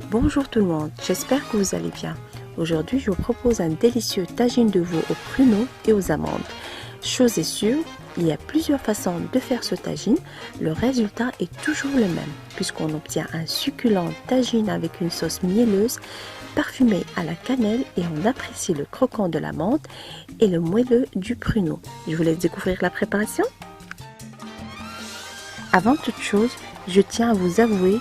Bonjour tout le monde, j'espère que vous allez bien. Aujourd'hui, je vous propose un délicieux tagine de veau aux pruneaux et aux amandes. Chose est sûre, il y a plusieurs façons de faire ce tagine. Le résultat est toujours le même, puisqu'on obtient un succulent tagine avec une sauce mielleuse, parfumée à la cannelle, et on apprécie le croquant de l'amande et le moelleux du pruneau. Je vous laisse découvrir la préparation. Avant toute chose, je tiens à vous avouer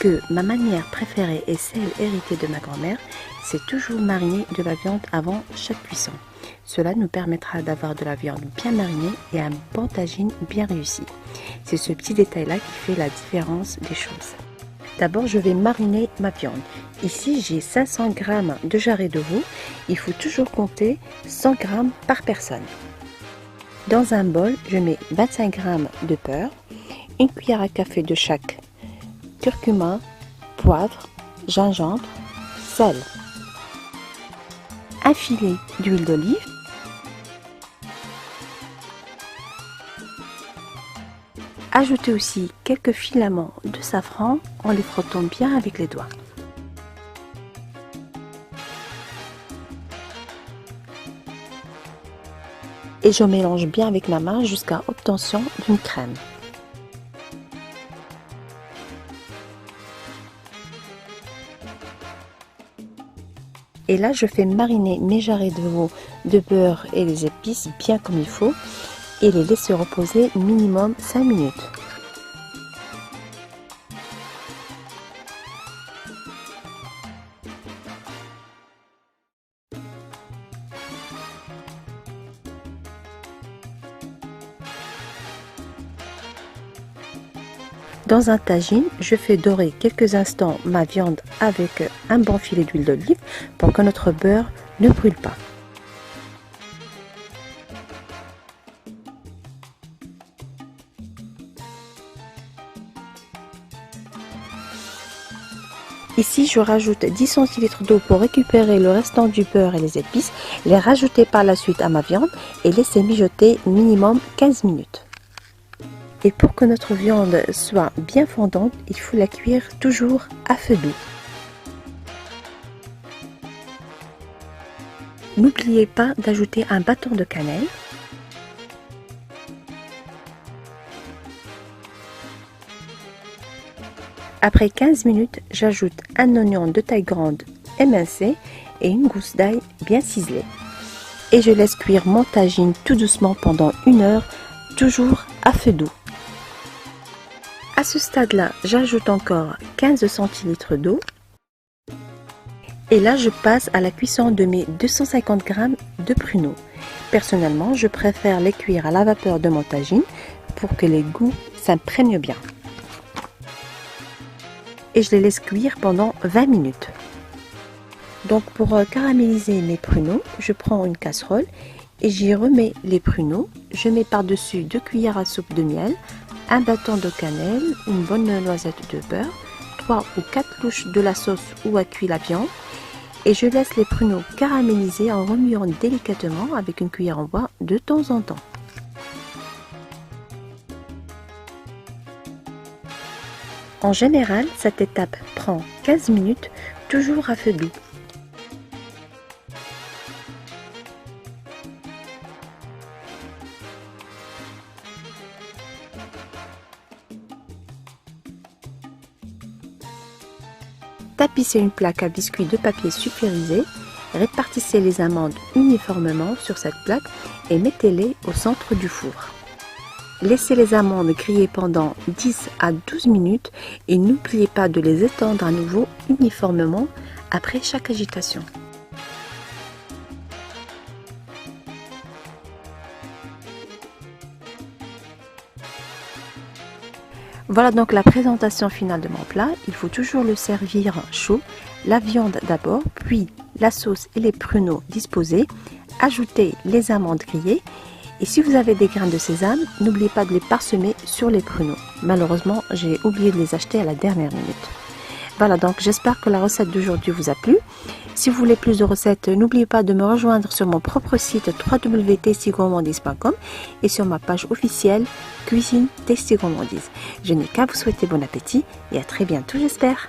que ma manière préférée et celle héritée de ma grand-mère, c'est toujours mariner de la viande avant chaque cuisson. Cela nous permettra d'avoir de la viande bien marinée et un bon tagine bien réussi. C'est ce petit détail-là qui fait la différence des choses. D'abord, je vais mariner ma viande. Ici, j'ai 500 g de jarret de veau. Il faut toujours compter 100 g par personne. Dans un bol, je mets 25 g de beurre, une cuillère à café de chaque curcuma, poivre, gingembre, sel, un filet d'huile d'olive, ajoutez aussi quelques filaments de safran en les frottant bien avec les doigts. Et je mélange bien avec ma main jusqu'à obtention d'une crème. Et là, je fais mariner mes jarrets de veau de beurre et les épices bien comme il faut et les laisser reposer minimum 5 minutes. Dans un tagine, je fais dorer quelques instants ma viande avec un bon filet d'huile d'olive pour que notre beurre ne brûle pas. Ici, je rajoute 10 centilitres d'eau pour récupérer le restant du beurre et les épices, les rajouter par la suite à ma viande et laisser mijoter minimum 15 minutes. Et pour que notre viande soit bien fondante, il faut la cuire toujours à feu doux. N'oubliez pas d'ajouter un bâton de cannelle. Après 15 minutes, j'ajoute un oignon de taille grande émincé et une gousse d'ail bien ciselée. Et je laisse cuire mon tagine tout doucement pendant 1 heure, toujours à feu doux. À ce stade-là, j'ajoute encore 15 centilitres d'eau. Et là, je passe à la cuisson de mes 250 g de pruneaux. Personnellement, je préfère les cuire à la vapeur de mon tagine pour que les goûts s'imprègnent bien. Et je les laisse cuire pendant 20 minutes. Donc pour caraméliser mes pruneaux, je prends une casserole et j'y remets les pruneaux. Je mets par-dessus 2 cuillères à soupe de miel, un bâton de cannelle, une bonne noisette de beurre, 3 ou 4 louches de la sauce où a cuit la viande et je laisse les pruneaux caraméliser en remuant délicatement avec une cuillère en bois de temps en temps. En général, cette étape prend 15 minutes, toujours à feu doux. Tapissez une plaque à biscuits de papier sulfurisé, répartissez les amandes uniformément sur cette plaque et mettez-les au centre du four. Laissez les amandes griller pendant 10 à 12 minutes et n'oubliez pas de les étendre à nouveau uniformément après chaque agitation. Voilà donc la présentation finale de mon plat. Il faut toujours le servir chaud. La viande d'abord, puis la sauce et les pruneaux disposés. Ajoutez les amandes grillées. Et si vous avez des grains de sésame, n'oubliez pas de les parsemer sur les pruneaux. Malheureusement, j'ai oublié de les acheter à la dernière minute. Voilà, donc j'espère que la recette d'aujourd'hui vous a plu. Si vous voulez plus de recettes, n'oubliez pas de me rejoindre sur mon propre site www.tastygourmandise.com et sur ma page officielle Cuisine Tasty Gourmandise. Je n'ai qu'à vous souhaiter bon appétit et à très bientôt, j'espère.